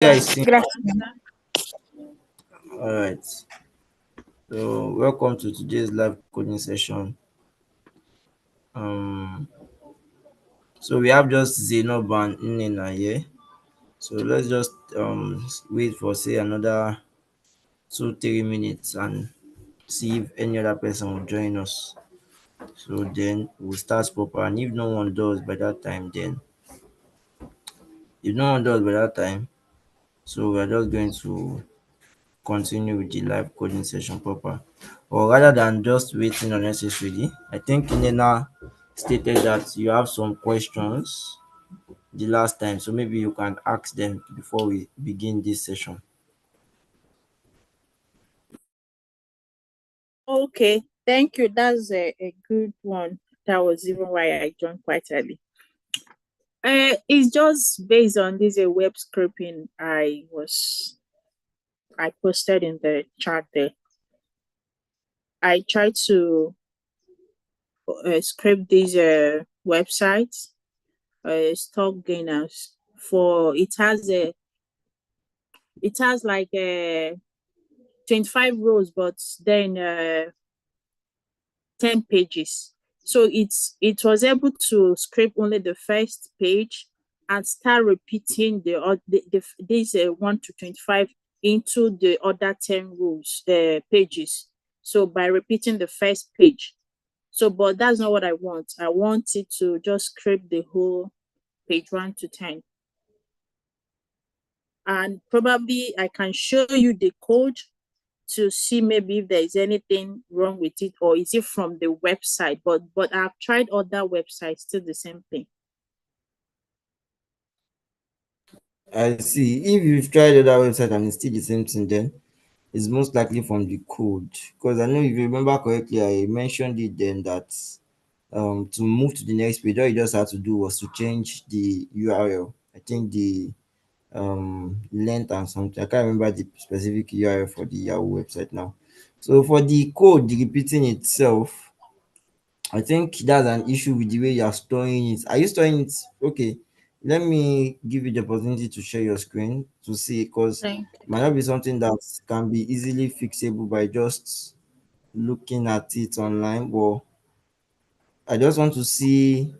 Guys, Good afternoon. all right. So, welcome to today's live coding session. Um, so we have just Zainab and Nina here. So let's just wait for say another 2 3 minutes and see if any other person will join us. So then we'll start proper. And if no one does by that time, then if no one does by that time, so we're just going to continue with the live coding session proper. Or rather than just waiting unnecessarily, I think Nena stated that you have some questions the last time, so maybe you can ask them before we begin this session. Okay, thank you. That's a good one. That was even why I joined quite early. It's just based on this web scraping I posted in the chat there. I tried to scrape these websites, stock gainers for it has like 25 rows, but then 10 pages. So it was able to scrape only the first page and start repeating this 1 to 25 into the other 10 rows, pages. So by repeating the first page. So, but that's not what I want. I want it to just scrape the whole page 1 to 10. And probably I can show you the code to see maybe if there is anything wrong with it, or is it from the website. But I've tried other websites, still the same thing. I see. If you've tried other website and it's still the same thing, then it's most likely from the code. Because I know if you remember correctly, I mentioned it then that to move to the next page, all you just had to do was to change the URL. I think the length and something. I can't remember the specific URL for the Yahoo website now. So for the code, the repeating itself, I think that's an issue with the way you are storing it. Are you storing it? Okay, let me give you the opportunity to share your screen to see, because Thank it might not be something that can be easily fixable by just looking at it online. But I just want to see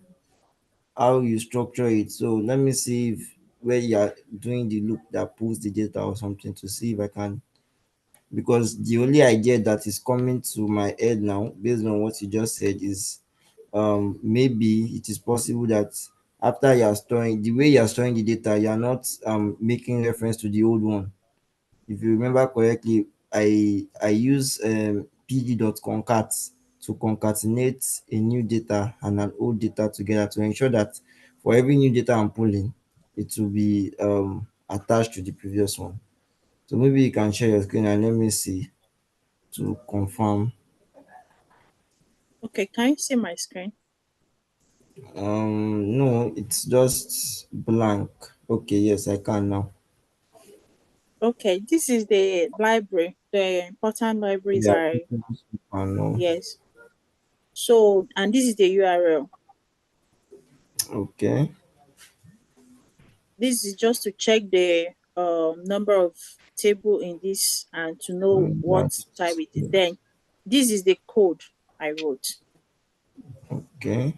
how you structure it. So let me see if where you are doing the loop that pulls the data or something to see if I can, because the only idea that is coming to my head now based on what you just said is maybe it is possible that after you are storing the way you are storing the data, you are not making reference to the old one. If you remember correctly, I use pd.concat to concatenate a new data and an old data together to ensure that for every new data I'm pulling, it will be attached to the previous one. So maybe you can share your screen and let me see to confirm. Okay, can you see my screen? No, it's just blank. Okay, yes, I can now. Okay, this is the library, the important libraries Yeah, are, I know. yes. So, and this is the URL. Okay. This is just to check the number of table in this and to know what That's type it is. Then this is the code I wrote. okay.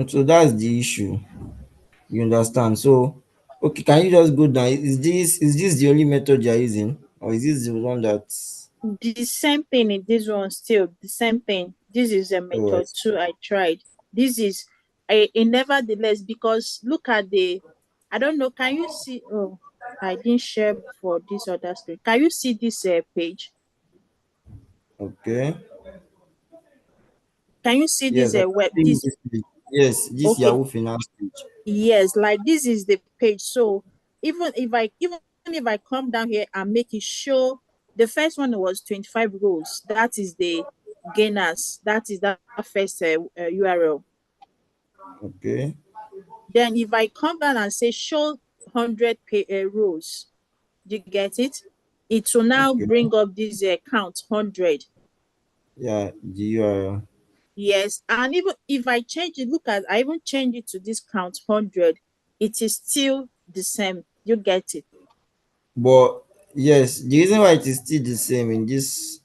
So that's the issue. You understand? So, okay, can you just go down? Is this the only method you're using, or is this the one that's? The same thing in this one, still the same thing. This is a Oh, I method two I tried. This is a nevertheless, because look at the, I don't know, can you see? Oh, I didn't share for this other screen. Can you see this page? okay. Can you see this Yes, I can web, see this? this page. Yes, this Okay, Yahoo Finance page. yes, like this is the page. So even if I come down here and make it show, the first one was 25 rows. That is the gainers. That is that first URL. Okay. Then if I come down and say show 100 rows, do you get it? It will now Okay. bring up this count 100. Yeah, the URL. Yes, and even if I change it, look at, I even change it to this count 100. it is still the same. You get it? But yes, the reason why it is still the same in this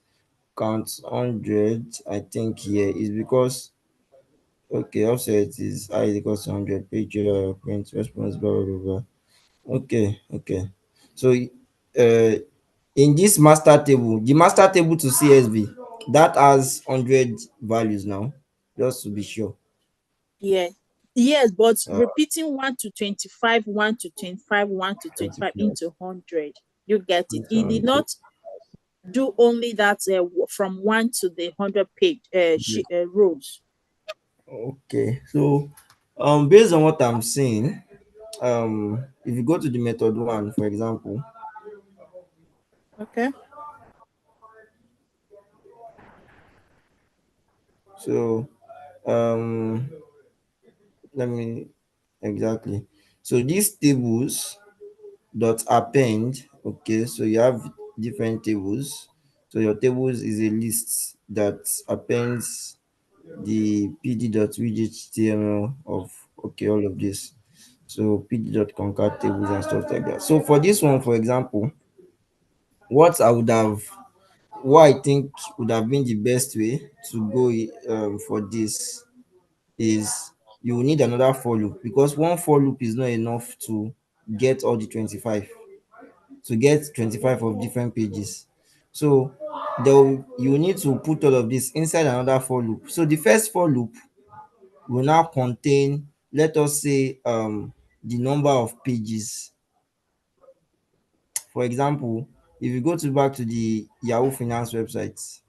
count 100, I think here is because okay, offset is I equals to 100, page print response, blah blah blah blah. Okay, okay. So in this master table, the master table to CSV, that has 100 values now, just to be sure. Yeah. Yes, but Uh, repeating 1 to 25, 1 to 25, 1 to 25 25, into 100. You get it? He did 100. not do only that from 1 to the 100 page rows. Okay, so based on what I'm seeing, if you go to the method one, for example, Okay. so um let me exactly. So these tables dot append, okay, so you have different tables. So your tables is a list that appends the pd.widget.html of okay all of this. So pd.concat tables and stuff like that. So for this one, for example, what I would have what I think would have been the best way to go for this is you will need another for loop, because one for loop is not enough to get all the 25, to get 25 of different pages. So you need to put all of this inside another for loop. So the first for loop will now contain, let us say, the number of pages. For example, if you go to back to the Yahoo Finance website,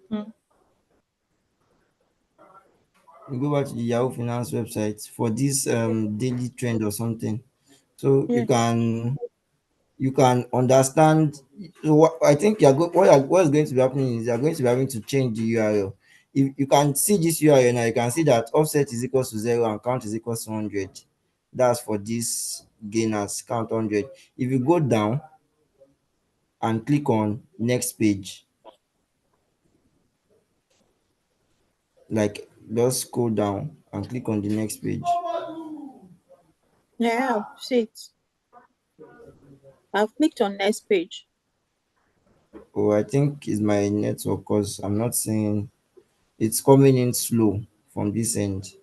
Mm. you go back to the Yahoo Finance website for this daily trend or something. So Yeah. you can understand. So what I think what is going to be happening is you're going to be having to change the URL. If you can see this URL now, you can see that offset is equals to 0 and count is equals to 100. That's for this gainers count 100. If you go down and click on next page, like just scroll down and click on the next page. Yeah, see it. I've clicked on next page. Oh, I think it's my network because I'm not seeing it's coming in slow from this end.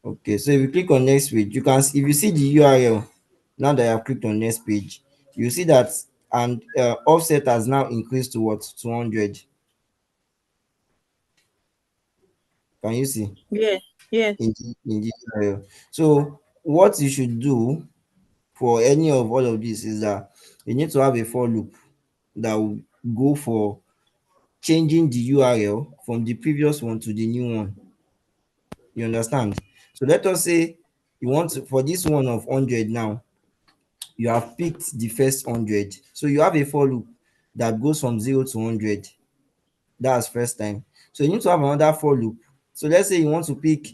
Okay, so if you click on next page, you can if you see the URL now that I have clicked on next page, you see that and offset has now increased to what 200. Can you see Yeah. Yes. in the URL? So what you should do for any of all of this is that you need to have a for loop that will go for changing the URL from the previous one to the new one. You understand? So let us say you want to, for this one of 100 now, you have picked the first 100. So you have a for loop that goes from 0 to 100. That's first time. So you need to have another for loop. So let's say you want to pick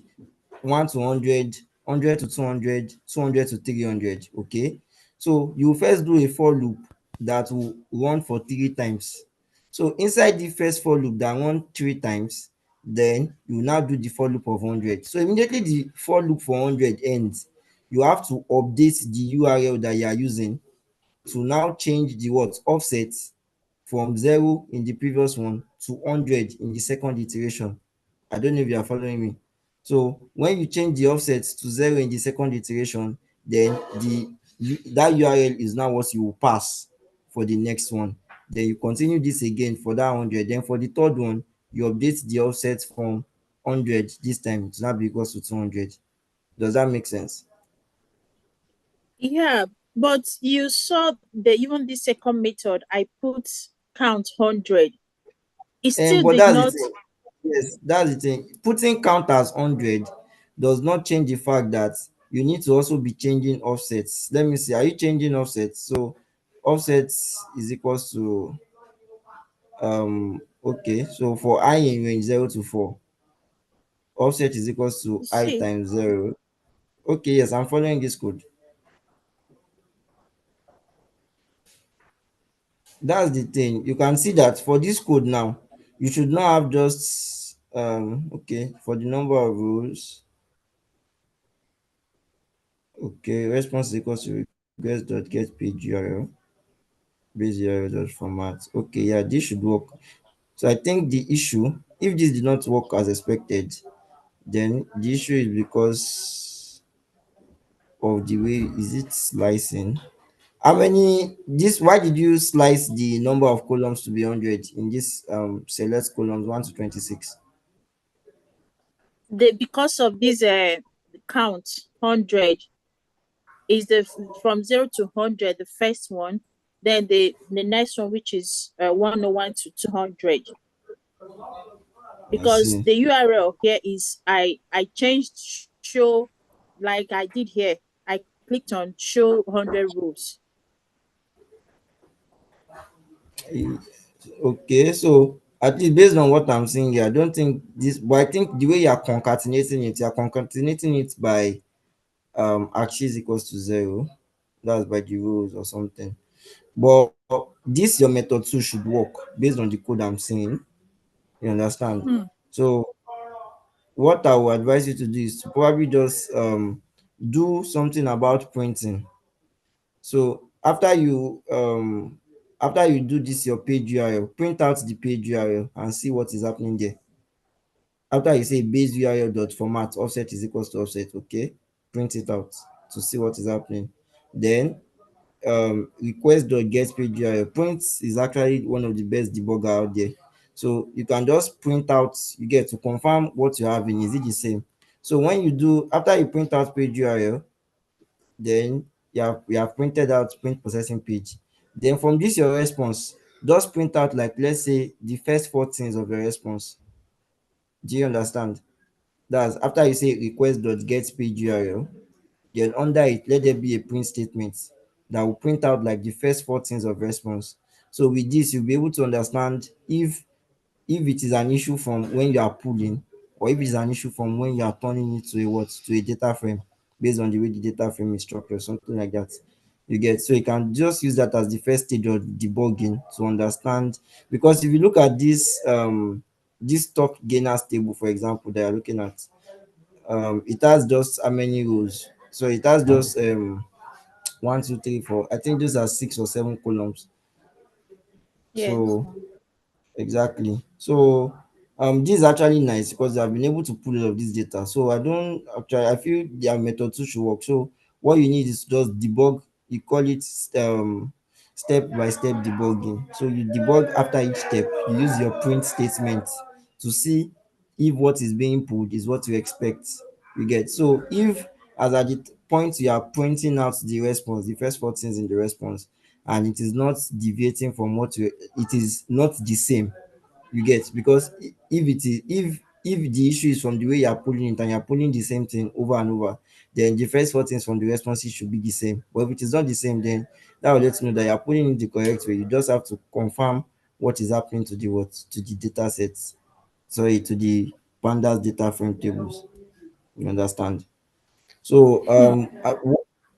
1 to 100, 100 to 200, 200 to 300. Okay. So you first do a for loop that will run for 3 times. So inside the first for loop that run 3 times, then you now do the for loop of 100. So immediately the for loop for 100 ends, you have to update the URL that you are using to now change the what offset from 0 in the previous one to 100 in the second iteration. I don't know if you are following me. So when you change the offset to 0 in the second iteration, then that URL is now what you will pass for the next one. Then you continue this again for that 100. Then for the third one, you update the offset from 100 this time to now be equals to 200. Does that make sense? Yeah, but you saw the even the second method I put count 100. It still But did that's the not. thing. Yes, that's the thing. Putting count as 100 does not change the fact that you need to also be changing offsets. Let me see. Are you changing offsets? So offsets is equals to okay. So for I in range 0 to 4, offset is equals to I See, times 0. Okay, yes, I'm following this code. That's the thing. You can see that for this code now, you should not have just okay for the number of rows. Okay, response is equals to request dot get page URL base URL dot format. Okay, yeah, this should work. So I think the issue, if this did not work as expected, then the issue is because of the way is it slicing. How many this why did you slice the number of columns to be 100 in this select columns 1 to 26? Because of this count 100 is from 0 to 100 the first one, then the next one which is 101 to 200, I because see. the URL here is I changed show, like I did here. I clicked on show 100 rows. Okay, so at least based on what I'm seeing here, I don't think this, but I think the way you're concatenating it by axis equals to 0. That's by the rules or something. But this your method 2 should work based on the code I'm seeing. You understand? Hmm. So what I would advise you to do is to probably just do something about printing. So after you do this your page URL, print out the page URL and see what is happening there. After you say base URL dot format offset is equals to offset, okay, print it out to see what is happening. Then request dot get page URL print is actually one of the best debugger out there. So you can just print out, you get to confirm what you're having, is it the same? So when you do, after you print out page URL, then you have printed out print processing page. Then from this your response, just print out, like, let's say the first four things of your response. Do you understand? That's after you say request dot get page URL, then under it let there be a print statement that will print out like the first four things of response. So with this you'll be able to understand if it is an issue from when you are pulling, or if it's an issue from when you are turning it to a what, to a data frame, based on the way the data frame is structured, something like that. You get, so you can just use that as the first stage of debugging to understand. Because if you look at this stock gainers table, for example, that you're looking at, it has just how many rows? So it has just one, two, three, four. I think those are 6 or 7 columns. Yes. So exactly. So this is actually nice because I've been able to pull all of this data. So I feel their method too should work. So what you need is just debug. You call it step by step debugging. So you debug after each step. You use your print statement to see if what is being pulled is what you expect. You get, so if as at the point you are printing out the response, the first four things in the response, and it is not deviating from what you, it is not the same. You get, because if it is, if the issue is from the way you are pulling it and you're pulling the same thing over and over, then the first four things from the responses should be the same. But if it is not the same, then that will let you know that you're pulling it the correct way. You just have to confirm what is happening to the what, to the data sets, sorry, to the pandas data frame tables. You understand? So Hmm.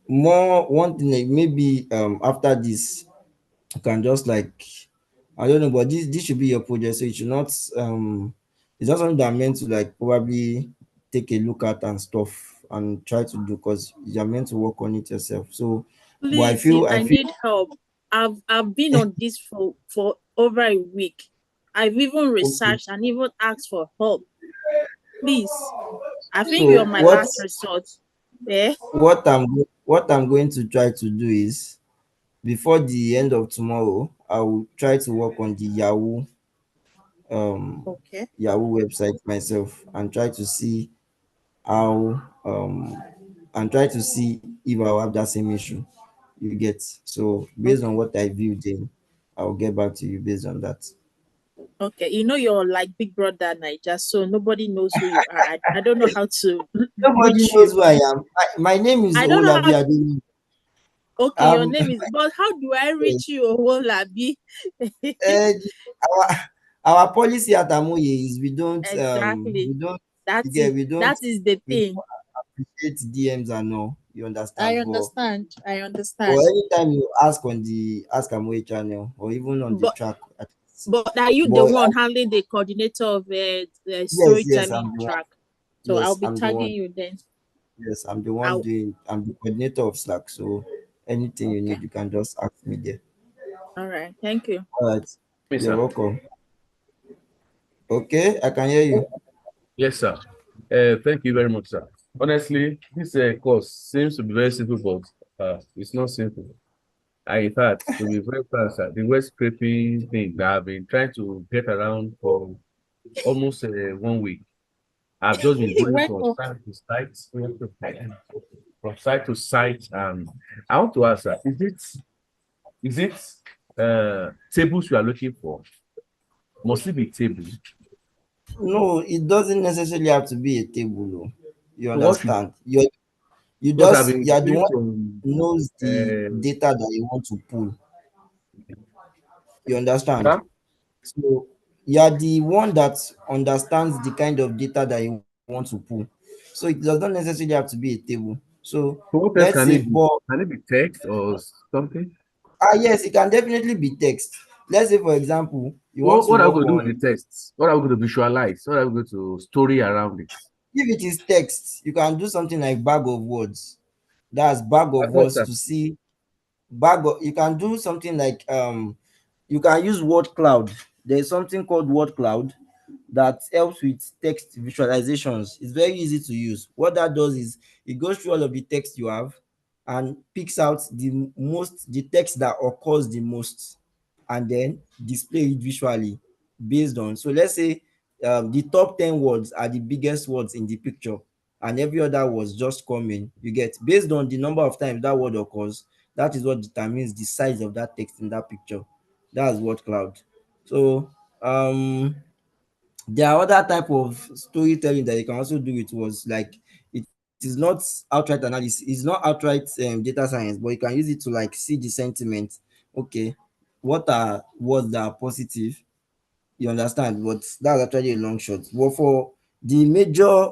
more one thing, like maybe after this you can just like, I don't know, but this should be your project, so it should not it's not something that I'm meant to like probably take a look at and stuff and try to do, because you're meant to work on it yourself. So but I Please, feel I I feel need help. I've been on this for over a week. I've even okay. researched and even asked for help. Please, I think So you're my last resort. Yeah. what I'm going to try to do is, before the end of tomorrow, I will try to work on the um Okay. Yahoo website myself and try to see how and try to see if I'll have that same issue. You get, so based on Okay. what I view, then I'll get back to you based on that. Okay. You know you're like Big Brother Niger, so nobody knows who you are. I don't know how to Nobody reach knows you. who I am. My name is I don't know how. Olabi Adeni. Okay, your Um, name is. But how do I reach you, Owolabi? uh, our our policy at Amoye is we Exactly. don't That again is we don't that is the we thing. don't appreciate DMs and all. You I understand? understand. I But understand. anytime you ask on the Ask Amoye channel or even on the But track, at least. but are you the But one handling the coordinator of the yes, yes, I'm storytelling the one. track? So I'll Yes, be I'm the tagging one. you then. Yes, I'm the one I'll, doing. I'm the coordinator of Slack. So anything you okay. need, you can just ask me there. All right. Thank you. All right. Yes, You're sir. welcome. Okay, I can hear you. Yes, sir. Thank you very much, sir. Honestly, this course seems to be very simple, but it's not simple. In fact, to be very frank, sir, the web scraping thing that I've been trying to get around for almost 1 week. I've just been going Wake from up. site to site, from site to site. I want to ask, sir, is it tables you are looking for? Must it be tables? No, it doesn't necessarily have to be a table. No. You So what should understand? You because I've just been you are the going one from who knows the uh, data that you want to pull. You understand? sir? So you are the one that understands the kind of data that you want to pull. So it does not necessarily have to be a table. So So what else let's can say, it be? but Can it be text or something? yes, it can definitely be text. Let's say, for example, you want to What are we work going to do with on, the text? What are we going to visualize? What are we going to story around it? if it is text, you can do something like bag of words. That's bag of What's words that? to see. You can do something like you can use word cloud. There's something called word cloud that helps with text visualizations. It's very easy to use. What that does is it goes through all of the text you have and picks out the text that occurs the most, and then display it visually based on. So let's say the top 10 words are the biggest words in the picture, and every other was just coming. You get, based on the number of times that word occurs, that is what determines the size of that text in that picture. That's word cloud. So there are other type of storytelling that you can also do with words. Like, it is not outright analysis, it's not outright data science, but you can use it to like see the sentiment. Okay, what are words that are positive? You understand? But that's actually a long shot. But for the major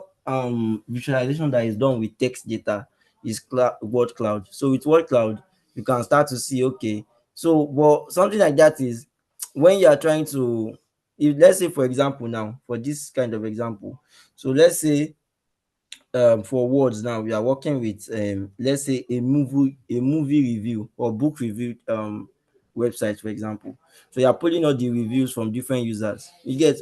visualization that is done with text data is word cloud. So with word cloud, you can start to see, okay, so but something like that is when you are trying to, if let's say for example, now for this kind of example, so let's say for words now we are working with let's say a movie review or book review website, for example. So you are pulling out the reviews from different users. You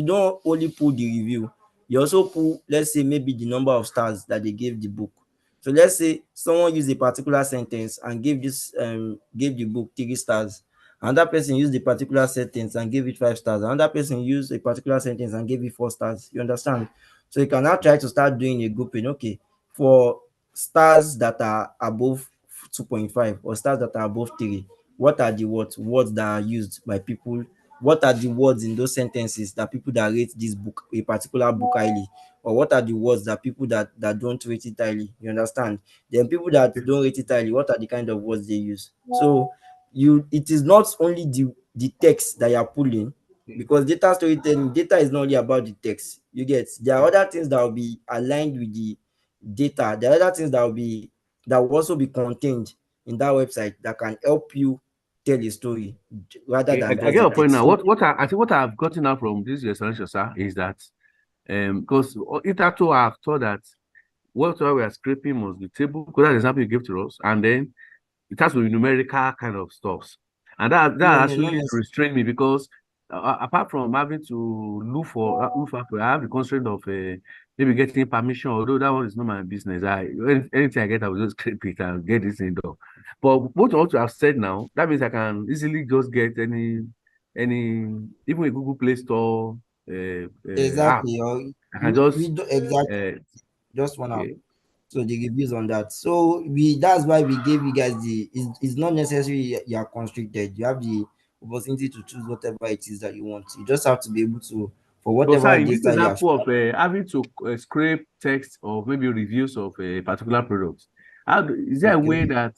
don't only pull the review, you also pull, let's say, maybe the number of stars that they gave the book. So let's say someone used a particular sentence and gave the book 3 stars. Another person used a particular sentence and gave it 5 stars. Another person used a particular sentence and gave it 4 stars. You understand? So you can now try to start doing a grouping. Okay, for stars that are above 2.5 or stars that are above 3, what are the words that are used by people? What are the words in those sentences that people that rate this book, a particular book, highly? Or what are the words that people that don't rate it highly? You understand? Then people that don't rate it highly, what are the kind of words they use? So it is not only the text that you are pulling, because data storytelling, data is not only about the text. You get, there are other things that will be aligned with the data. There are other things that will also be contained in that website that can help you tell a story rather Okay, than I just get the your point text. now. So I think what I've gotten out from this your explanation, sir, is that because it had to have thought that whatever we are scraping must be table, because that's the example you gave to us, and then it has to be numerical kind of stuff. And no, that no, not actually necessarily. restrained me because apart from having to I have the constraint of maybe getting permission, although that one is not my business. Anything I get, I will just scrape it and get this thing done. But what you have said now, that means I can easily just get any even a Google Play Store app. Exactly. Or I can we just do exactly uh, just one app. okay. So the reviews on that. So we that's why we gave you guys it's not necessarily you are constricted. You have the opportunity to choose whatever it is that you want. You just have to be able to, for So, sir, whatever in this data you are. example of having to scrape text or maybe reviews of a particular product, is there a Okay. way that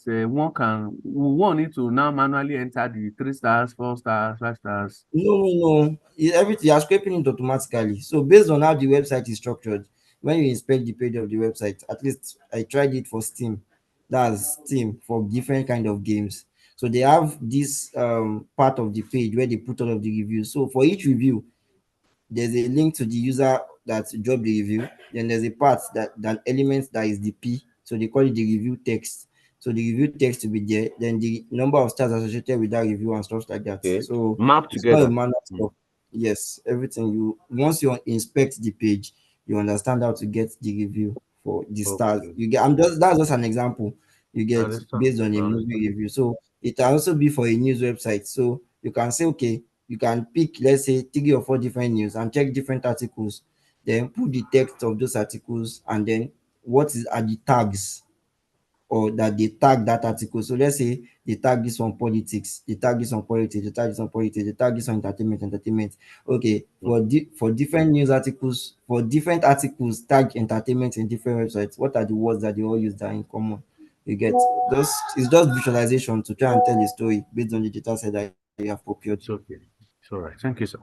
one need to now manually enter the 3 stars, 4 stars, 5 stars? No. Everything you are scraping it automatically. So based on how the website is structured, when you inspect the page of the website, at least I tried it for Steam. That's Steam for different kind of games. So they have this part of the page where they put all of the reviews. So for each review, there's a link to the user that drop the review. Then there's a part that element that is the P, so they call it the review text. So the review text will be there, then the number of stars associated with that review and stuff like that. Okay. So Map it's not a together. matter Mm. of, yes, everything. You once you inspect the page, you understand how to get the review for the stars. Okay. You get, that's just an example you I get understand. based on I a understand. movie review. So it can also be for a news website. So you can say, okay, you can pick, let's say, 3 or 4 different news and check different articles, then put the text of those articles, and then what is are the tags or that they tag that article. So let's say they tag this on politics, they tag this on politics, they tag this on politics, they tag this on entertainment. Okay, Mm. for different news articles, for different articles tag entertainment in different websites, what are the words that they all use that are in common? You get just it's just visualization to try and tell a story based on the data set that you have procured. It's okay. It's all right. Thank you, sir.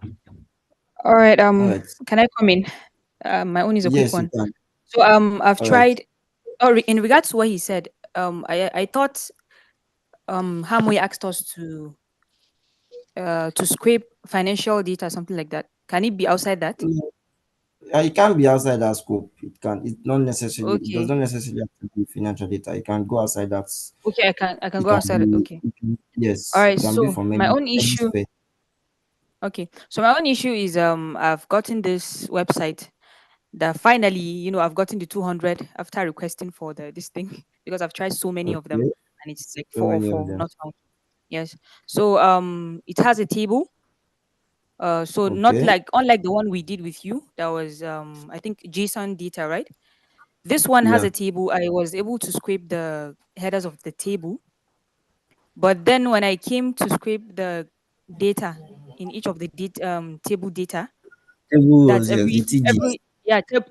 All right. All right. Can I come in? My own is a quick Yes, you one. can. So I've All right. tried. In regards to what he said, I thought Hamwe asked us to scrape financial data, something like that. Can it be outside that? It can be outside that scope. It can. It's not necessarily. It does Okay. not necessarily have to be financial data. It can go outside that. Okay, I can It go can outside it. be. Okay. All Yes, right. it can be So from my own any issue. sphere. Okay. So my own issue is I've gotten this website that finally, I've gotten the 200 after requesting for this thing because I've tried so many of them Okay, and it's like so four or many of four, them. not found. Yes. So it has a table. So not Okay, like unlike the one we did with you, that was I think JSON data, right? This one has yeah. a table. I was able to scrape the headers of the table, but then when I came to scrape the data in each of the table data, Table that's rows, yes, the TDs.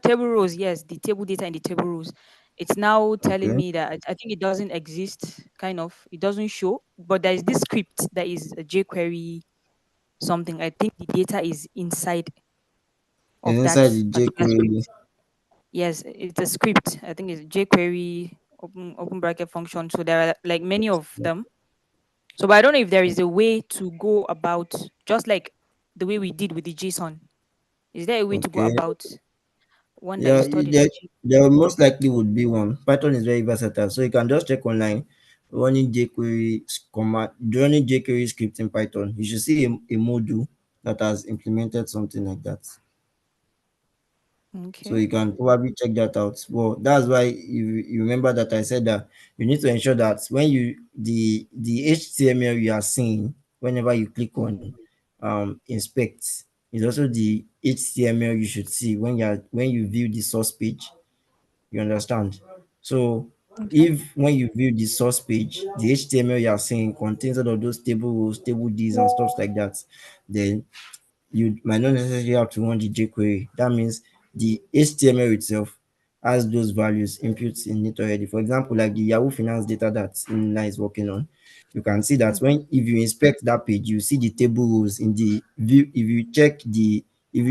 table rows, yes, the table data and the table rows. It's now telling Okay, me that I think it doesn't exist, kind of. It doesn't show, but there is this script that is a jQuery something. I think the data is inside and of inside that the particular jQuery. script. Yes, it's a script. I think it's jQuery open bracket function. So there are like many of them. So, but I don't know if there is a way to go about just like the way we did with the JSON. Is there a way to go Okay, about one that yeah, is stored in the there, G? there most likely would be one. Python is very versatile, so you can just check online, running jQuery command, running jQuery script in Python. You should see a module that has implemented something like that. So Okay. you can probably check that out. Well, that's why you remember that I said that you need to ensure that when the HTML you are seeing whenever you click on inspect is also the HTML you should see when you view the source page. You understand? So Okay. if when you view the source page, the HTML you are seeing contains all of those table rows, table Ds and stuff like that, then you might not necessarily have to run the jQuery. That means the HTML itself has those values inputs in it already. For example, like the Yahoo Finance data that Nina is working on, you can see that Mm-hmm. when if you inspect that page, you see the table rows in the view. If you check the if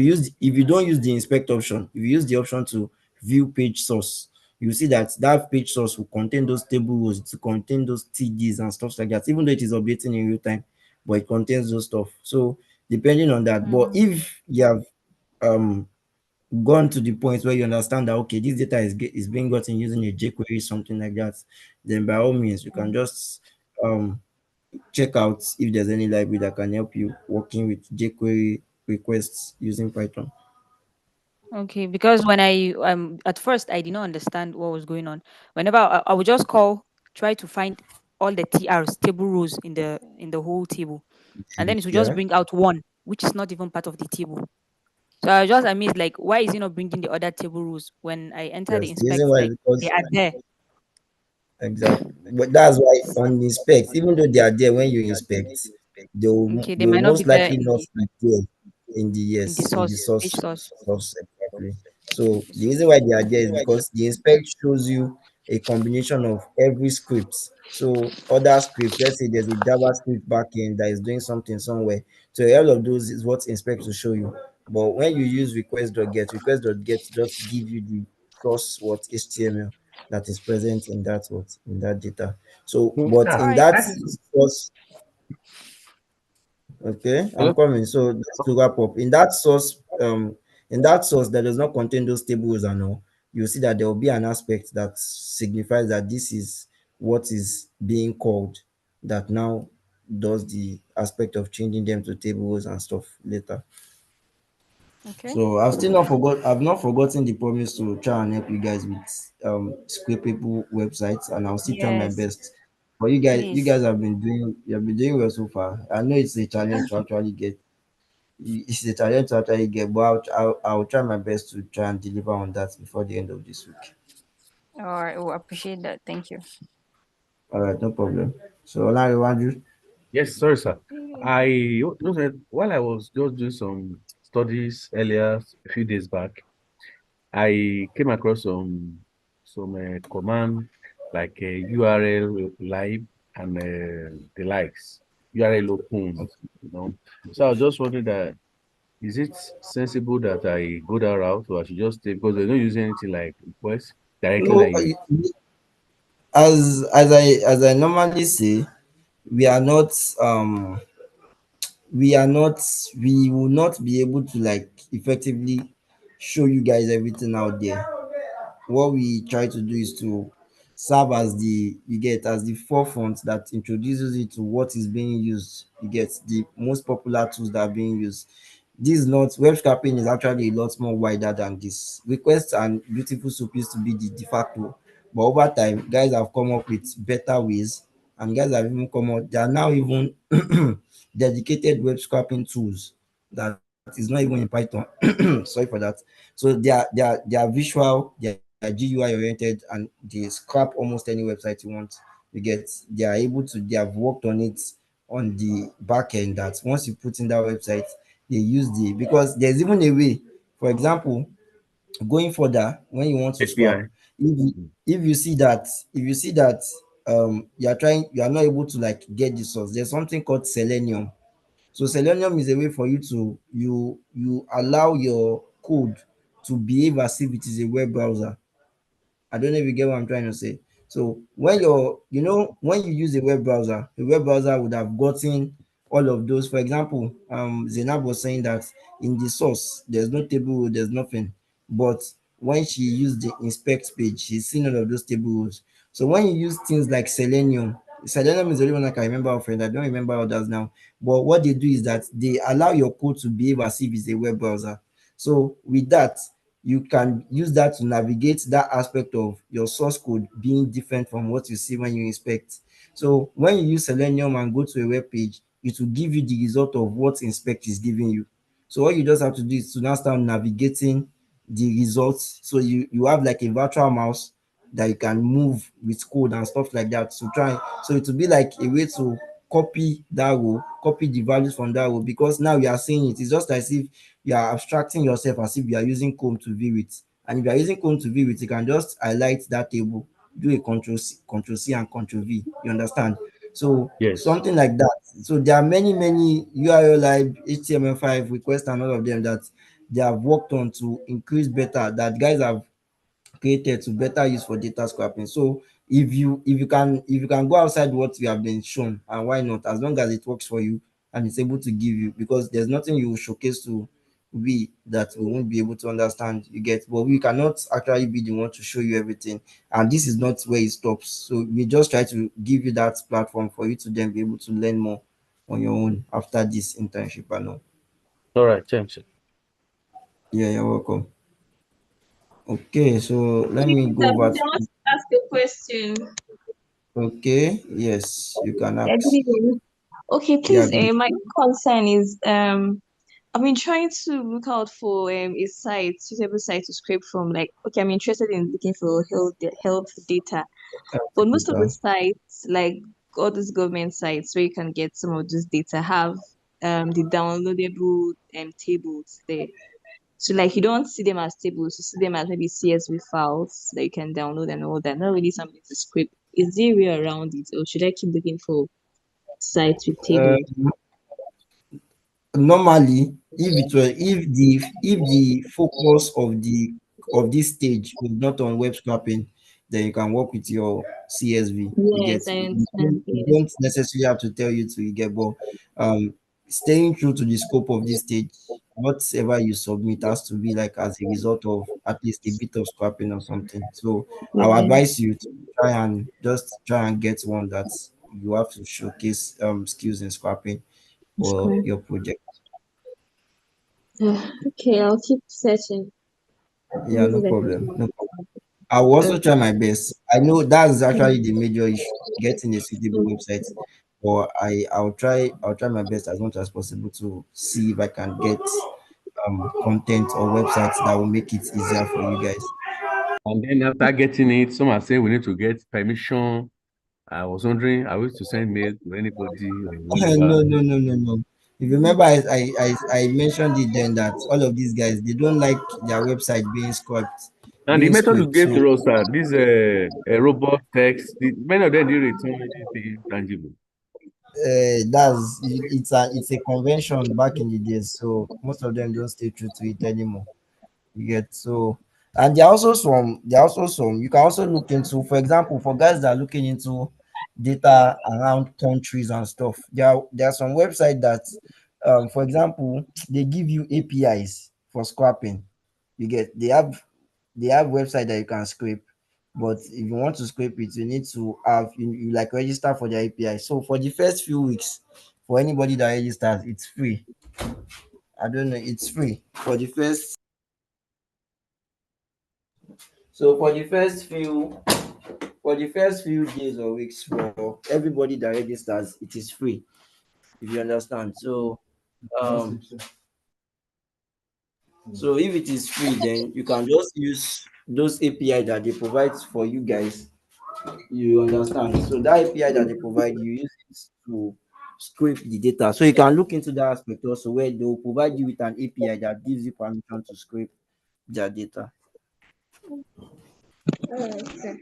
you don't use the inspect option, if you use the option to view page source, you see that that page source will contain those table rows to contain those TDs and stuff like that, even though it is updating in real time, but it contains those stuff. So depending on that. But Mm-hmm. if you have um gone to the point where you understand that okay, this data is being gotten using a jQuery, something like that, then by all means you can just um check out if there's any library that can help you working with jQuery requests using Python. Okay, because when I at first I did not understand what was going on. Whenever I would just call, try to find all the TRs, table rows in the whole table, and then it will just Yeah. bring out one, which is not even part of the table. So I was just amazed, like, why is it not bringing the other table rows when I enter the Yes. The reason inspect? why is Like they because are there. exactly, but that's why on inspect, even though they are there when you inspect, Okay, they they will might not be most there likely not be there in the in the yes in the source page source. source exactly. So the reason why they are there is because the inspect shows you a combination of every script. So other scripts, let's say there's a JavaScript backend that is doing something somewhere. So all of those is what inspect will show you. But when you use request.get just give you the source what HTML that is present in that what in that data. So but All Yeah, in right. that that is source, okay, I'm hello. coming. So just to wrap up, in that source, in that source that does not contain those tables and all, you'll see that there will be an aspect that signifies that this is what is being called, that now does the aspect of changing them to tables and stuff later. Okay. So I've not forgotten the promise to try and help you guys with scrapable websites, and I'll still try my Yes, best. But you guys please. have been doing well so far. I know it's a challenge to actually get. It's a challenge to actually get, but I'll try my best to try and deliver on that before the end of this week. All right, we'll appreciate that. Thank you. All right, no problem. So Olariwaju. Yes, sorry, sir. While I was just doing some studies earlier, a few days back, I came across some command like URL live and the likes, URL open, you know. So I was just wondering that is it sensible that I go that route, or I should just take, because they don't use anything like request directly No, like you. as I normally say, we are not um we are not we will not be able to like effectively show you guys everything out there. What we try to do is to serve as the forefront that introduces it to what is being used. You get the most popular tools that are being used. This is not web scraping is actually a lot more wider than this. Request and beautiful soup used to be the de facto, but over time guys have come up with better ways, and guys have even come out, there are now even dedicated web scraping tools that is not even in Python. Sorry for that. So they are visual, they are GUI oriented, and they scrap almost any website you want. You get, they have worked on it on the back end, that once you put in that website, they use because there's even a way. For example, going further, when you want to scrap, API. if you see that you are not able to like get the source, there's something called Selenium. So Selenium is a way for you to you allow your code to behave as if it is a web browser. I don't know if you get what I'm trying to say. So when when you use a web browser would have gotten all of those. For example, Zainab was saying that in the source there's no table, there's nothing. But when she used the inspect page, she's seen all of those tables. So when you use things like Selenium is the only one I can remember offering. I don't remember others now. But what they do is that they allow your code to behave as if it's a web browser. So with that, you can use that to navigate that aspect of your source code being different from what you see when you inspect. So when you use Selenium and go to a web page, it will give you the result of what inspect is giving you. So all you just have to do is to now start navigating the results. So you have like a virtual mouse that you can move with code and stuff like that to try. So it will be like a way to copy that row, copy the values from that row, because now you are seeing it. It's just as if you are abstracting yourself as if you are using Chrome to view it. And if you are using Chrome to view it, you can just highlight that table, do a Control C and Control V. You understand? So Yes. something like that. So there are many URL live, HTML5 requests and all of them that they have worked on to increase better, that guys have created to better use for data scrapping. So if you can go outside what you have been shown, and why not, as long as it works for you and it's able to give you, because there's nothing you will showcase to we that we won't be able to understand, you get, but we cannot actually be the one to show you everything, and this is not where it stops. So we just try to give you that platform for you to then be able to learn more on your own after this internship. I know. All right, thanks. Yeah, you're welcome. Okay, so let Okay, me Peter, go over please, to, I want to ask a question. okay, yes, you can Yeah, good ask. evening. Okay, Yeah, please, good. my concern is I've been trying to look out for a suitable site to scrape from. Like, okay, I'm interested in looking for health data, but most of the Data. sites, like all these government sites where you can get some of this data, have the downloadable tables there. So like you don't see them as tables, you see them as maybe CSV files that you can download and all that. Not really something to scrape. Is there a way around it, or should I keep looking for sites with Uh, tables? Normally, if the focus of this stage was not on web scraping, then you can work with your CSV. You Yes, get, I you understand. you Yes. don't necessarily have to tell you to, you get, but staying true to the scope of this stage, whatever you submit has to be like as a result of at least a bit of scrapping or something. So I'll Yeah. advise you to try and get one that you have to showcase skills in scrapping It's for cool. your project. Okay, I'll keep searching. Yeah, Maybe no like problem. No problem. I will also try my best. I know that's actually the major issue, getting a suitable website. But I'll try my best as much as possible to see if I can get content or websites that will make it easier for you guys. And then after getting it, some are saying we need to get permission. I was wondering, are we to send mail to anybody or No, whatever? no, no, no, no. If you remember, I mentioned it then that all of these guys they don't like their website being scraped, And the being method you scraped. gave So to us, this robot text, many of them didn't return anything tangible. it's a convention back in the days. So most of them don't stay true to it anymore. You get so, and there are also some you can also look into, for example, for guys that are looking into data around countries and stuff. There are some website that, for example, they give you APIs for scrapping. You get they have website that you can scrape, but if you want to scrape it, you need to have you like register for the API. So for the first few weeks, for anybody that registers, it's free. I don't know, it's free for the first. So for the first few days or weeks, for everybody that registers, it is free. If you understand. So if it is free, then you can just use those API that they provide for you guys. You understand. So that API that they provide, you use it to scrape the data. So you can look into that aspect also, where they will provide you with an API that gives you permission to scrape their data. okay.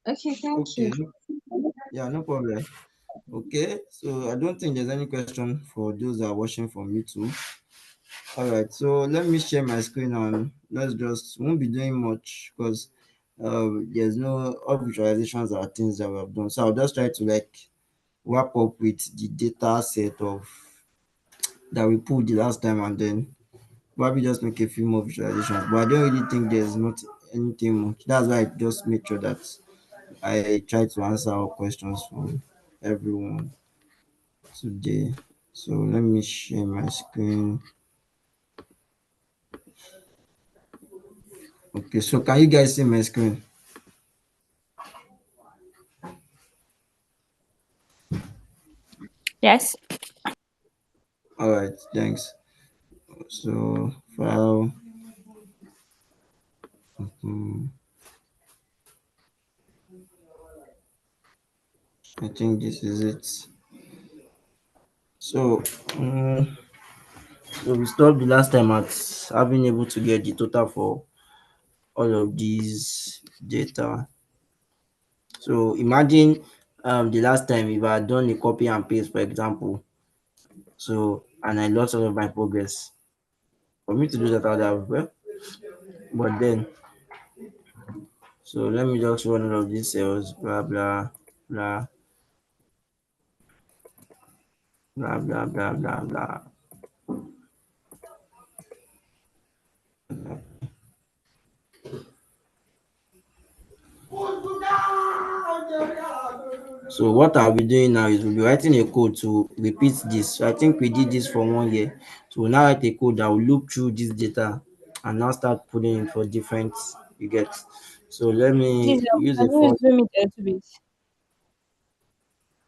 Okay, thank you. Okay. Yeah, no problem. Okay, so I don't think there's any question for those that are watching from YouTube. All right, so let me share my screen and let's just won't be doing much because there's no all visualizations are things that we have done. So I'll just try to like wrap up with the data set of that we pulled the last time and then probably just make a few more visualizations. But I don't really think there's not anything much. That's why I just make sure that I try to answer all questions from everyone today. So let me share my screen. Okay, so can you guys see my screen? Yes. All right, thanks. So file, hmm, I think this is it. So, so we stopped the last time at having able to get the total for all of these data. So imagine the last time if I had done a copy and paste, for example, so and I lost all of my progress. For me to do that, I would have well, but then so let me just run all of these cells, blah blah blah blah blah blah blah blah. So what I'll be doing now is we'll be writing a code to repeat this. So I think we did this for 1 year. So we'll now write a code that will loop through this data and now start putting it for different you get. So let Please, me use a can you first. zoom it a little bit?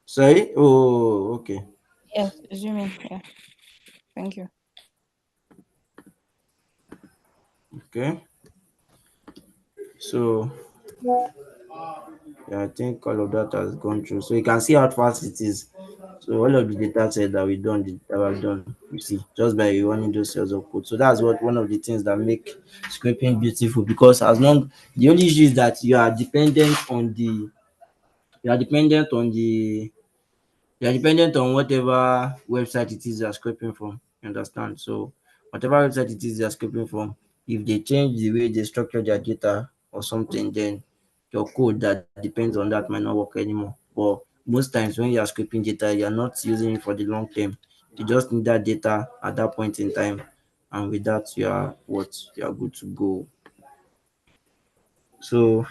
Sorry? Oh, okay. Yes, zoom in. Yeah, thank you. Okay. So yeah, I think all of that has gone through. So you can see how fast it is. So all of the data set that we've done, you see, just by running those cells of code. So that's what one of the things that make scraping beautiful because as long the only issue is that you are dependent on the you are dependent on whatever website it is you are scraping from. You understand? So whatever website it is you are scraping from, if they change the way they structure their data or something, then your code that depends on that might not work anymore. But most times when you are scraping data, you are not using it for the long term. You just need that data at that point in time, and with that, you are good to go. So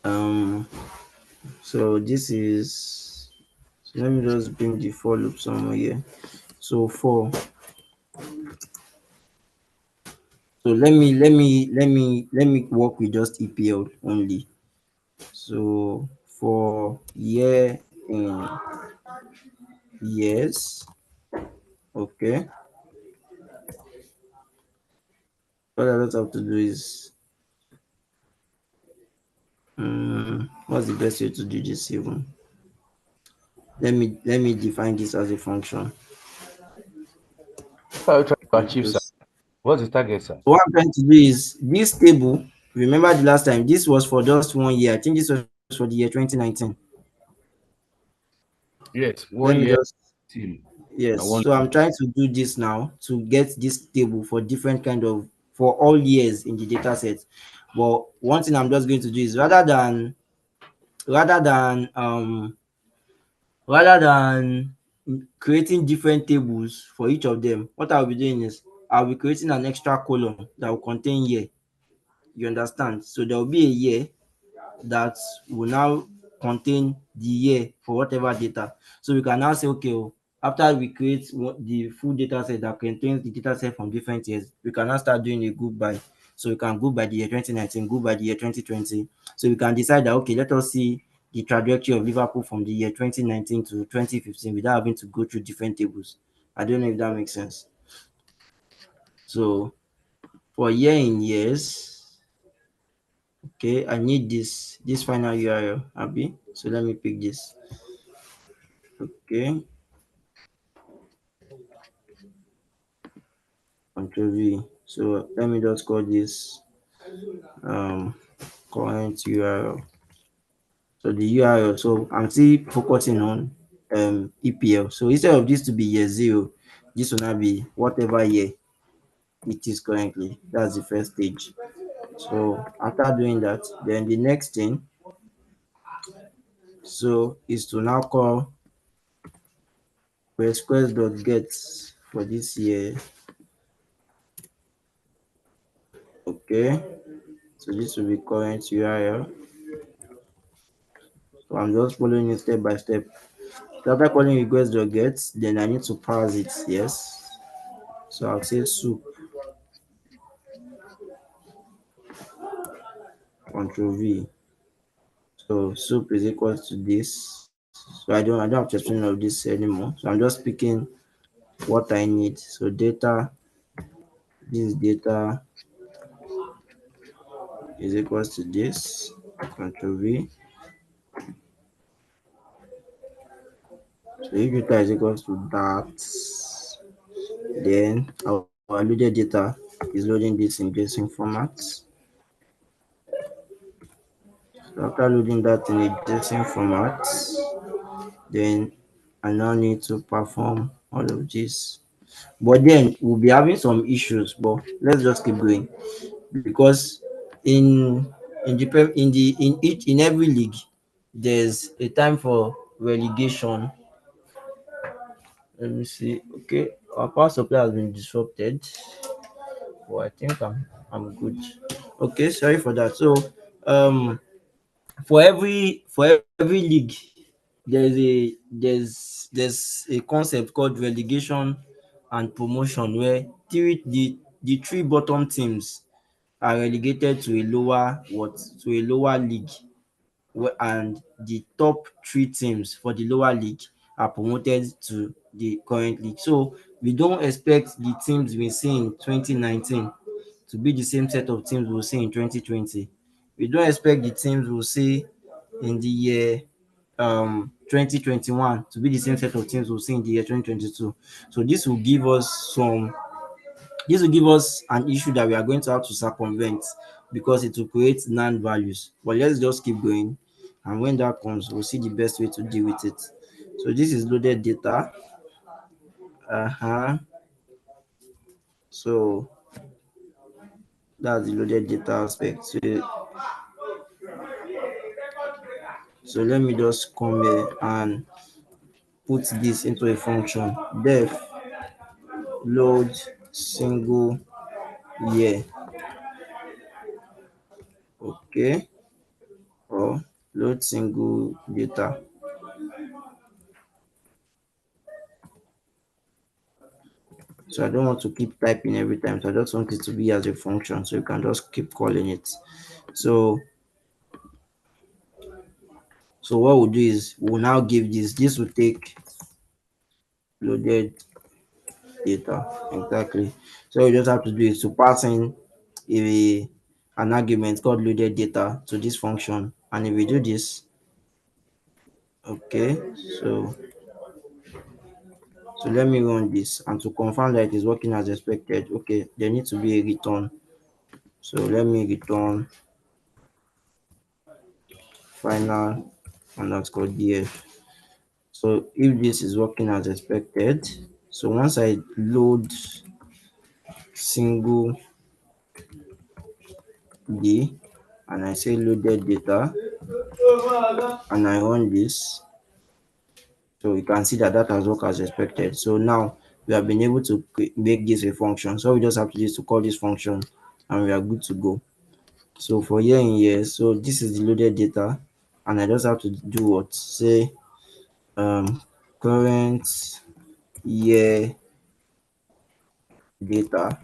um, so this is. So let me just bring the for loop somewhere here. So let me work with just EPL only. So for year in years, okay. All I just have to do is what's the best way to do this even? Let me define this as a function. What are you trying to Let me achieve, sir? just What's the target, sir? What I'm trying to do is this table. Remember the last time this was for just 1 year. I think this was for the year 2019. Yes, Let one me year just team. I Yes. want So I'm trying to do this now to get this table for different kind of for all years in the data set. But one thing I'm just going to do is rather than rather than creating different tables for each of them, what I'll be doing is I'll be creating an extra column that will contain year. You understand? So there will be a year that will now contain the year for whatever data. So we can now say, okay, after we create the full data set that contains the data set from different years, we can now start doing a group by. So we can group by the year 2019, group by the year 2020. So we can decide that, okay, let us see the trajectory of Liverpool from the year 2019 to 2015 without having to go through different tables. I don't know if that makes sense. So for year in years, okay, I need this final URL, Abby. So let me pick this. Okay, Control V. So let me just call this um current URL. So the URL. So I'm still focusing on EPL. So instead of this to be year zero, this will now be whatever year it is currently. That's the first stage. So after doing that, then the next thing is to now call request.get for this year. Okay, so this will be current URL. So I'm just following it step by step. So after calling request.get, then I need to parse it. Yes. So I'll say soup, control V. So soup is equal to this. So I don't have to explain all of this anymore. So I'm just picking what I need. So data, this data is equals to this. Control V. So if data is equals to that, then our loaded data is loading this in JSON format. So after loading that in a JSON format, then I now need to perform all of this. But then we'll be having some issues, but let's just keep going because in in every league there's a time for relegation. Let me see. Okay, our power supply has been disrupted, but I think I'm good. Okay, sorry for that. So um for every league there's a concept called relegation and promotion where the three bottom teams are relegated to a lower league, and the top three teams for the lower league are promoted to the current league. So we don't expect the teams we see in 2019 to be the same set of teams we'll see in 2020. We don't expect the teams we'll see in the year 2021 to be the same set of teams we'll see in the year 2022. So this will give us an issue that we are going to have to circumvent because it will create non values. But let's just keep going, and when that comes, we'll see the best way to deal with it. So this is loaded data. So that's the loaded data aspect. So let me just come here and put this into a function. Def load single year. Okay, or load single data. So I don't want to keep typing every time. So I just want it to be as a function. So you can just keep calling it. So what we'll do is we'll now give this will take loaded data. Exactly. So you just have to do is to pass in a an argument called loaded data to this function. And if we do this, okay, so let me run this, and to confirm that it is working as expected, okay, there needs to be a return. So let me return final underscore df. So if this is working as expected, so once I load single d and I say loaded data and I run this, so you can see that that has worked as expected. So now we have been able to make this a function. So we just have to do is to call this function and we are good to go. So for year in year, so this is the loaded data, and I just have to do what? Say current year data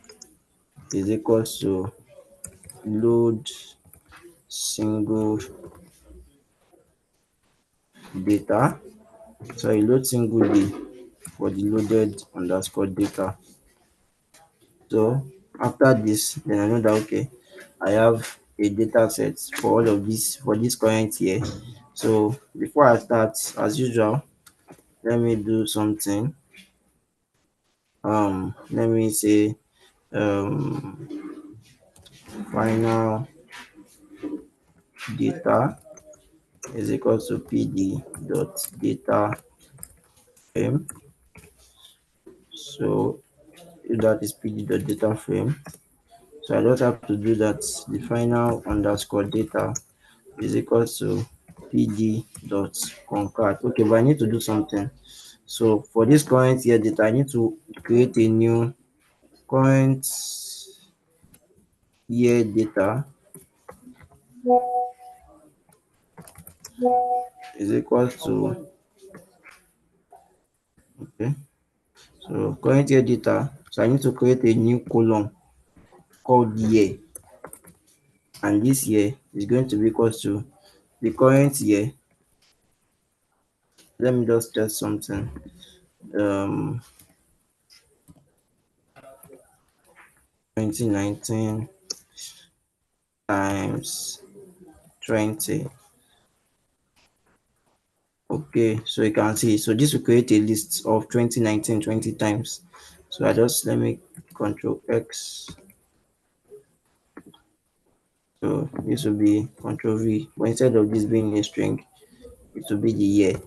is equals to load single data. So you load single D for the loaded underscore data. So after this, then I know that okay, I have a data set for all of this for this current year. So before I start, as usual, let me do something. Let me say final data is equal to pd dot data frame. So if that is pd dot data frame, so I just have to do that. The final underscore data is equal to pd dot concat. Okay, but I need to do something. So for this current year data, I need to create a new current year data is equal to, okay, so current year data. So I need to create a new column called year, and this year is going to be equal to the current year. Let me just test something. um 2019 times 20. Okay, so you can see, so this will create a list of 2019 20 times. So I just let me control X. So this will be control V, but instead of this being a string, it will be the year.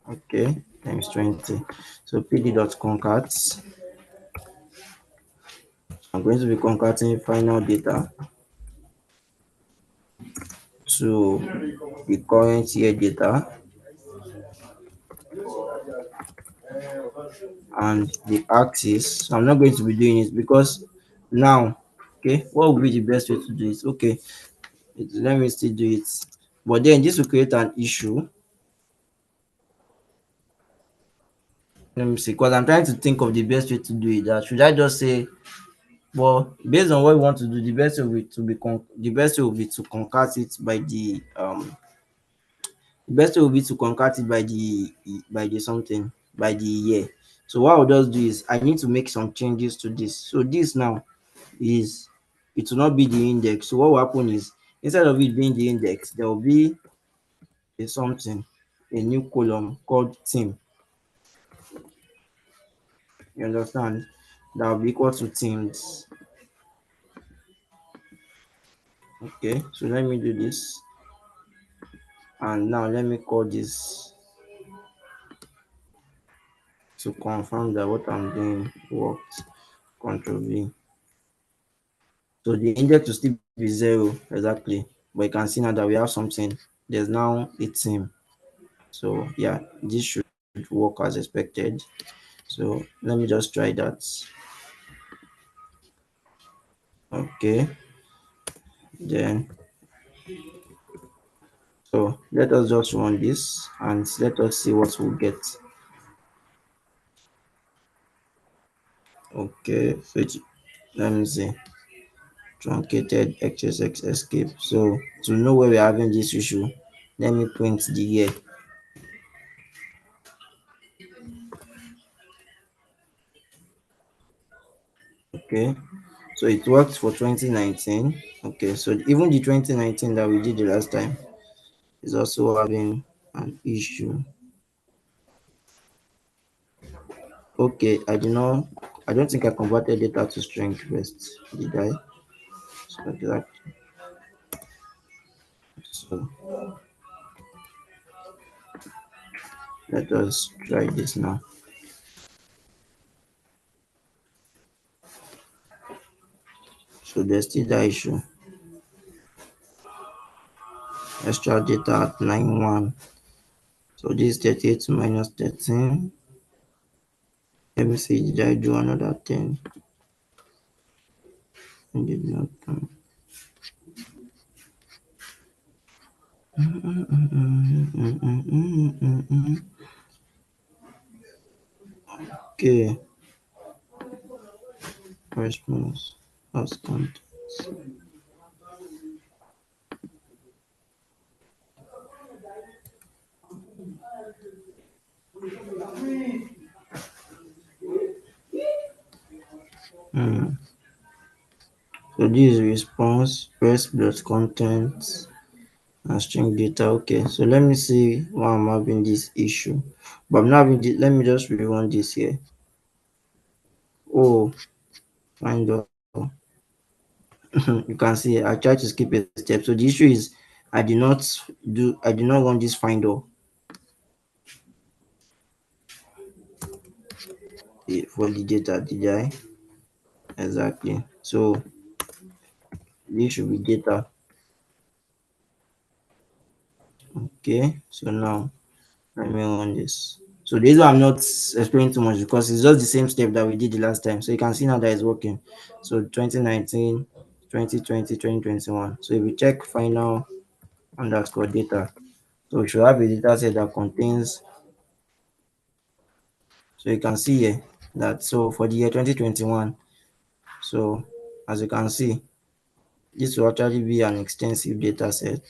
Okay, times 20. So pd dot concat, I'm going to be concatenating final data to the current year data and the axis. So I'm not going to be doing it because now, okay, what would be the best way to do it? Okay, let me still do it, but then this will create an issue. Let me see, because I'm trying to think of the best way to do it. That should I just say, well, based on what we want to do, the best way will be to concat it by the best way will be to concat it by the something by the year. So what I'll just do is I need to make some changes to this. So this now is, it will not be the index. So what will happen is, instead of it being the index, there will be a something, a new column called team. You understand? That will be equal to teams. Okay, so let me do this. And now let me call this to confirm that what I'm doing worked. Control V. So the index will still be 0 exactly, but you can see now that we have something. There's now a team. So yeah, this should work as expected. So let me just try that. Okay, then so let us just run this and let us see what we'll get. Okay, so let me see. Truncated XSX escape. So to know where we're having this issue, let me print the year. Okay, so it worked for 2019. Okay, so even the 2019 that we did the last time is also having an issue. Okay, I don't think I converted data to string first, did I? So exactly. So let us try this now. So there's still that issue. Extra data at 91. So this 38 minus 13. Let me see, did I do another 10? I did not. Okay, response. That's count. So this is response, press plus content and string data. Okay, so let me see why I'm having this issue. But I'm not having this. Let me just rerun this here. Oh, find out. You can see I tried to skip a step. So the issue is I did not run this find all for the data, did I? Exactly. So this should be data. Okay, so now let me run this. So this one I'm not explaining too much because it's just the same step that we did the last time. So you can see now that it's working. So 2019, 2020, 2021. So if we check final underscore data, so we should have a data set that contains, so you can see here that so for the year 2021, so as you can see, this will actually be an extensive data set.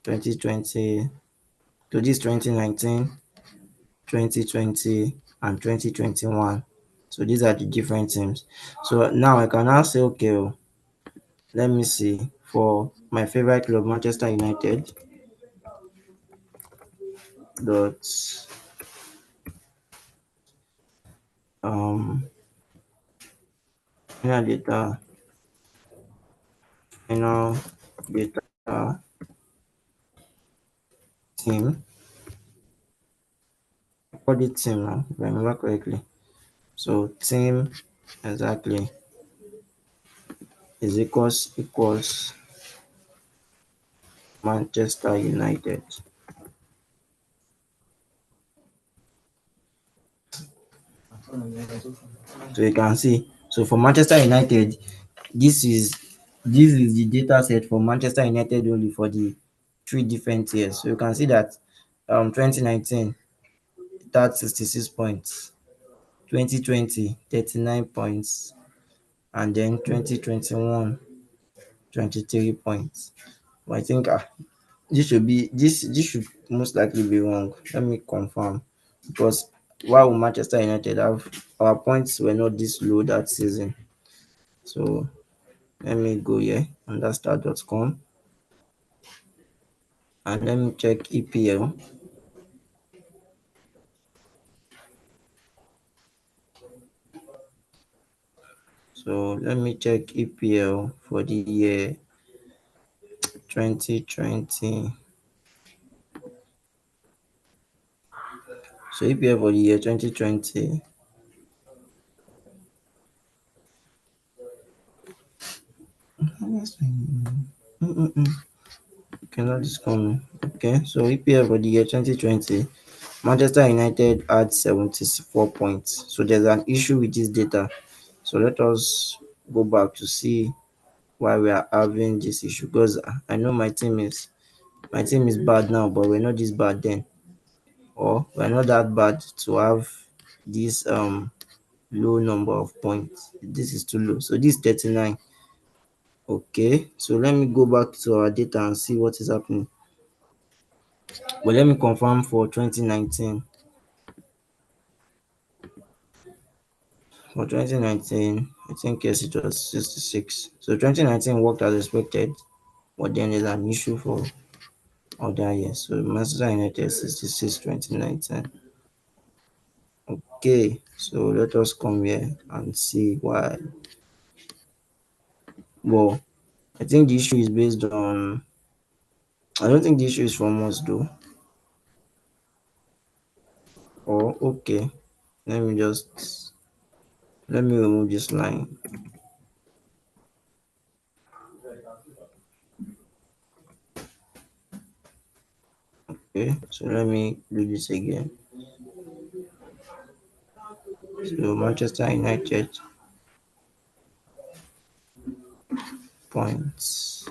2020 to this 2019, 2020 and 2021. So these are the different teams. So now I can now say, okay, let me see for my favorite club, Manchester United. Dot um final data, final data team. I called it team now, if I remember correctly. So team exactly is equals Manchester United. So you can see, so for Manchester United, this is the data set for Manchester United only for the 3 different years. So you can see that 2019 that's 66 points, 2020 39 points, and then 2021 23 points. But I think this should most likely be wrong. Let me confirm because why would Manchester United have our points were not this low that season? So let me go here under start.com and let me check EPL. So let me check EPL for the year 2020. So EPL for the year 2020. Okay, that is coming. Okay, so EPL for the year 2020 Manchester United had 74 points. So there's an issue with this data. So let us go back to see why we are having this issue. Because I know my team is bad now, but we're not this bad then. Or we're not that bad to have this low number of points. This is too low. So this is 39. Okay, so let me go back to our data and see what is happening. But let me confirm for 2019. For 2019, I think yes, it was 66. So 2019 worked as expected, but then there's an issue for other years. So Manchester United 66 2019. Okay, so let us come here and see why. Well, I think the issue is based on. I don't think the issue is from us though. Oh, okay. Let me remove this line. Okay, so let me do this again. So Manchester United points.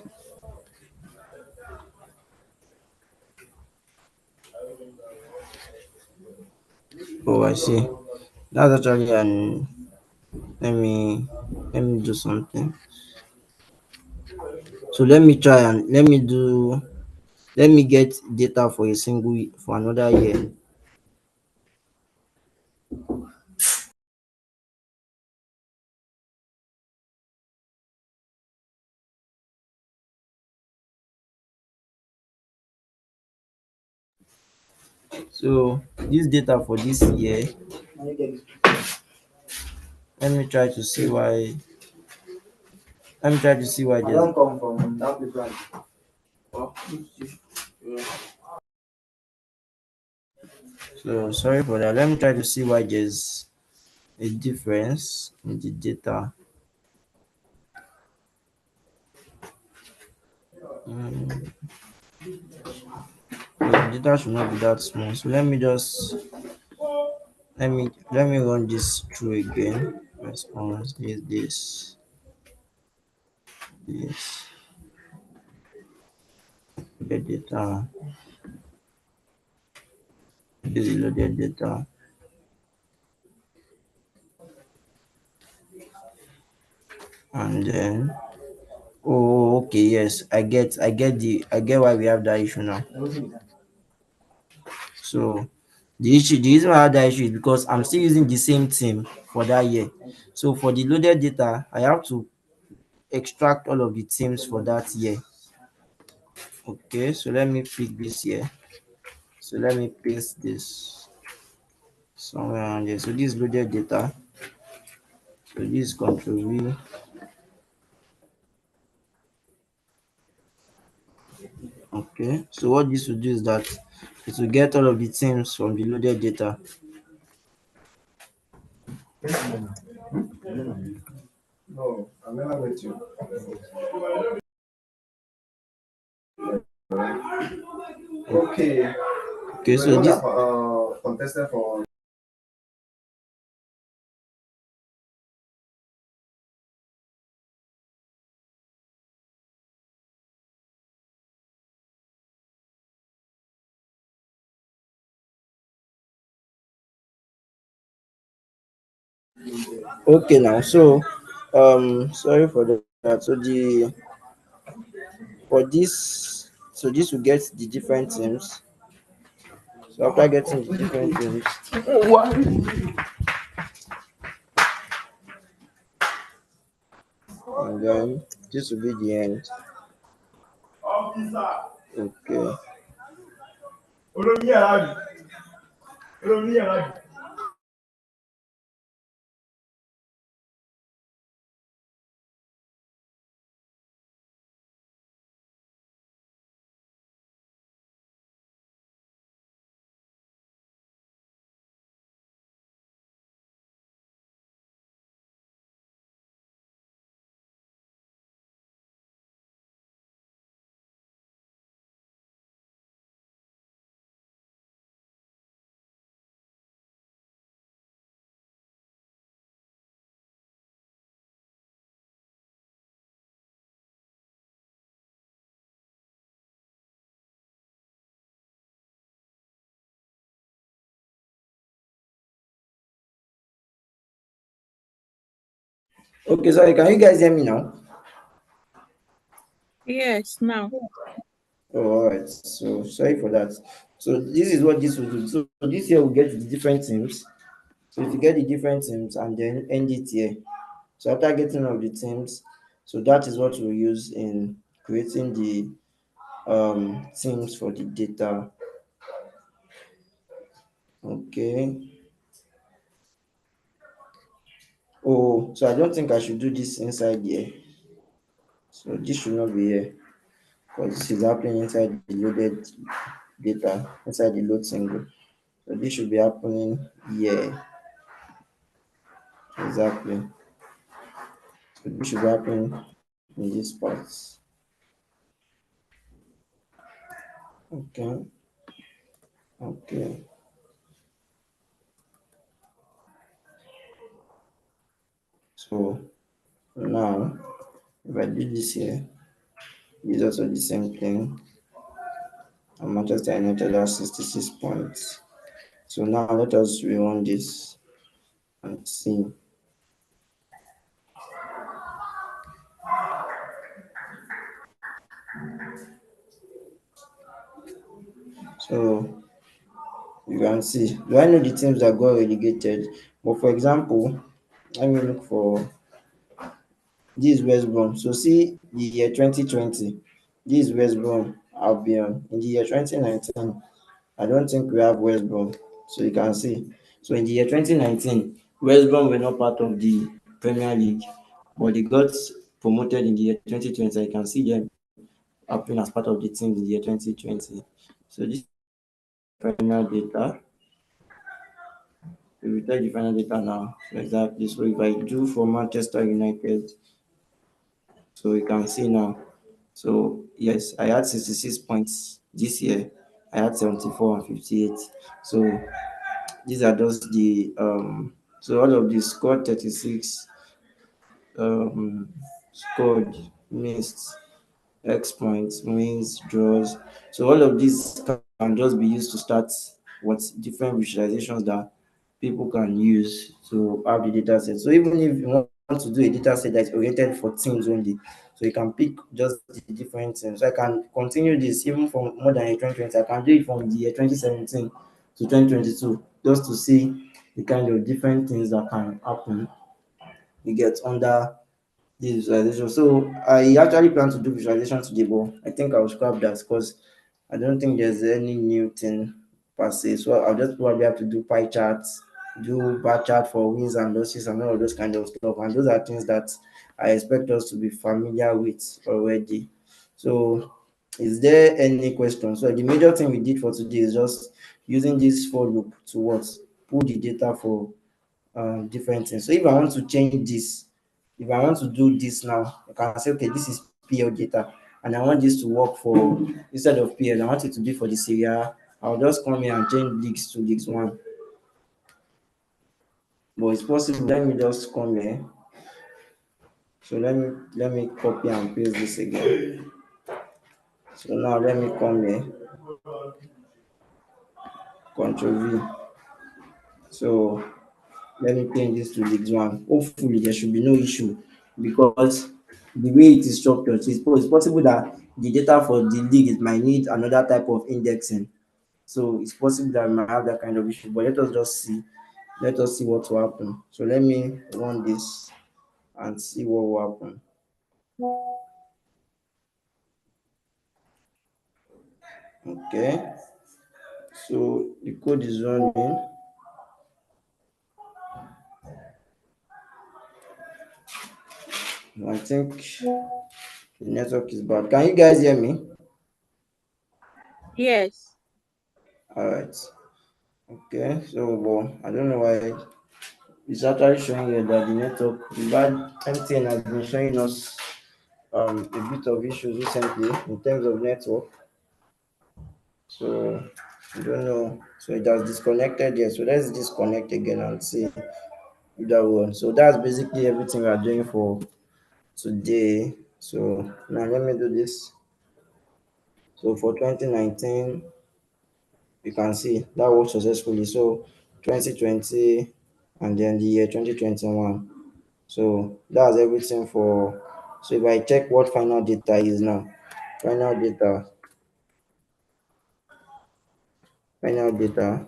Oh, I see. That's actually an. Let me let me do something. So let me try and let me get data for a for another year. So this data for this year, let me try to see why. Let me try to see why I don't come from that plan. So sorry for that. Let me try to see why there's a difference in the data. Mm, the data should not be that small. So let me run this through again. Response is this the data. This is loaded data. And then oh okay, yes, I get why we have that issue now. So the reason why I have that issue is because I'm still using the same team for that year. So for the loaded data, I have to extract all of the teams for that year. Okay, so let me pick this year. So let me paste this somewhere around here. So this loaded data. So this control V. Okay, so what this will do is that it will get all of the teams from the loaded data. No, I'm never with you. Okay. Okay, so this contested for. Okay now, so sorry for that. So the for this so this will get the different teams. So after getting the different teams, and then this will be the end. Okay. Okay, sorry, can you guys hear me now? Yes, now. Oh, all right. So sorry for that. So this is what this will do. So this year we'll get the different teams. So if you get the different teams and then end it here. So after getting all the teams, so that is what we'll use in creating the teams for the data. Okay. Oh, so I don't think I should do this inside here. So this should not be here because this is happening inside the loaded data, inside the load single. So this should be happening here. Exactly. So this should be happening in this part. Okay. Okay. So now if I do this here, it's also the same thing. And Manchester United has 66 points. So now let us rerun this and see. So you can see. Do I know the teams that got relegated? But for example, let me look for this West Brom. So see the year 2020. This West Brom Albion. In the year 2019, I don't think we have West Brom. So you can see. So in the year 2019, West Brom were not part of the Premier League, but they got promoted in the year 2020. You can see them happening as part of the team in the year 2020. So this is final data. We will take the final data now. So exactly. So if I do for Manchester United, so you can see now. So yes, I had 66 points this year. I had 74 and 58. So these are just the so all of these scored 36, scored, missed, X points, wins, draws. So all of these can just be used to start what different visualizations that people can use to have the data set. So even if you want to do a data set that's oriented for teams only, so you can pick just the different teams. So I can continue this even from more than a 2020. I can do it from the year 2017 to 2022 just to see the kind of different things that can happen. You get under this visualization. So I actually plan to do visualization today, but I think I'll scrap that because I don't think there's any new thing per se. So I'll just probably have to do pie charts, do bar chart for wins and losses and all of those kind of stuff. And those are things that I expect us to be familiar with already. So is there any question? So the major thing we did for today is just using this for loop to what? Pull the data for different things. So if I want to change this, if I want to do this now, I can say, okay, this is PL data, and I want this to work for instead of PL, I want it to be for the Syria. I'll just come here and change leagues to leagues one. But it's possible. Let me just come here. So let me copy and paste this again. So now let me come here, Control V. So let me change this to leagues one. Hopefully there should be no issue because the way it is structured, it's possible that the data for the league it might need another type of indexing. So it's possible that we might have that kind of issue. But let us just see. Let us see what will happen. So let me run this and see what will happen. Okay. So the code is running. I think the network is bad. Can you guys hear me? Yes. All right. Okay. So well, I don't know why it's actually showing here that the network, the bad MTN has been showing us a bit of issues recently in terms of network. So I don't know. So it has disconnected here. So let's disconnect again and see if that one. So that's basically everything we are doing for today. So now let me do this. So for 2019, you can see that worked successfully. So 2020 and then the year 2021. So that's everything for. So if I check what final data is now, final data, final data,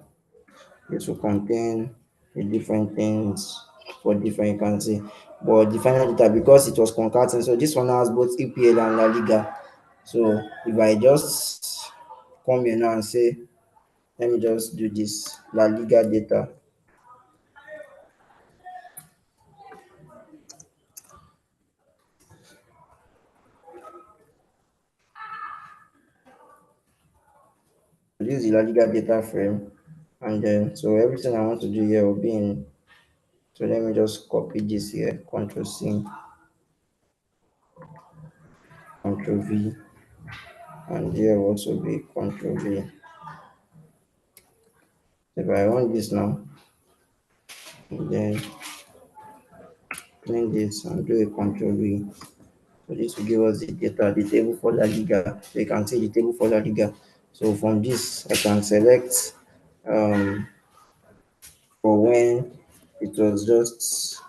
this will contain the different things for different, you can see. But the final data, because it was concatenated, so this one has both EPL and La Liga. So if I just come here now and say, let me just do this La Liga data. This is the La Liga data frame, and then so everything I want to do here will be in. So let me just copy this here, Control C, Control V, and here will also be Control V. If I run this now, and then clean this and do a Control V, so this will give us the data, the table for La Liga. So you can see the table for La Liga. So from this, I can select for when it was just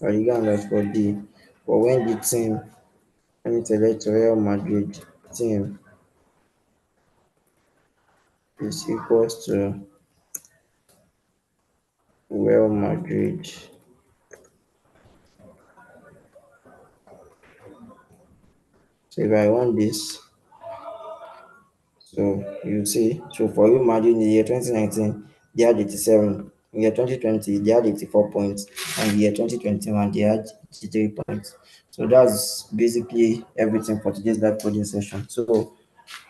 La Liga underscore D, for when the team, let me select Real Madrid team is equals to Real Madrid. So if I want this, so you see, so for Real Madrid in the year 2019, they had 87. In the year 2020, they had 84 points. And in the year 2021, they had 83 points. So that's basically everything for today's live coding session. So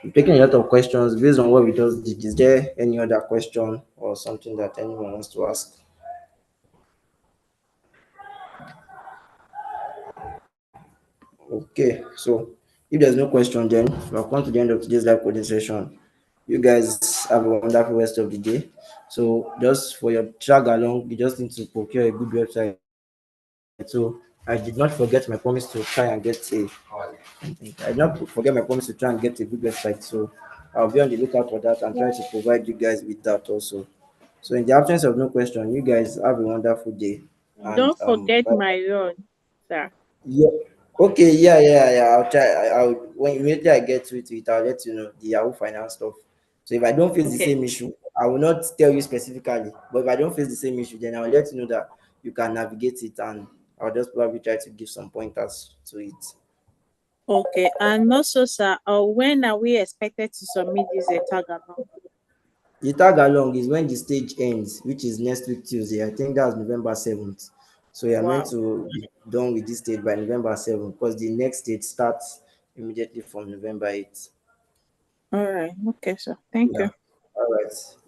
we've taken a lot of questions based on what we just did. Is there any other question or something that anyone wants to ask? Okay, so if there's no question, then we have come to the end of today's live coding session. You guys have a wonderful rest of the day. So just for your drag along, you just need to procure a good website. So I did not forget my promise to try and get a. I did not forget my promise to try and get a good website. So I'll be on the lookout for that and try to provide you guys with that also. So in the absence of no question, you guys have a wonderful day and Don't forget bye. my own, sir. Yeah. Okay. Yeah. I'll try. I'll when immediately I get to it, I'll let you know the Yahoo Finance stuff. So if I don't face the Okay. same issue, I will not tell you specifically. But if I don't face the same issue, then I'll let you know that you can navigate it, and I'll just probably try to give some pointers to it. Okay. And also, sir, when are we expected to submit this tag amount? The tag along is when the stage ends, which is next week Tuesday. I think that's November 7th. So you're meant Wow. to be done with this stage by November 7th, because the next stage starts immediately from November 8th. All right. Okay, sir. Thank Yeah. you. All right.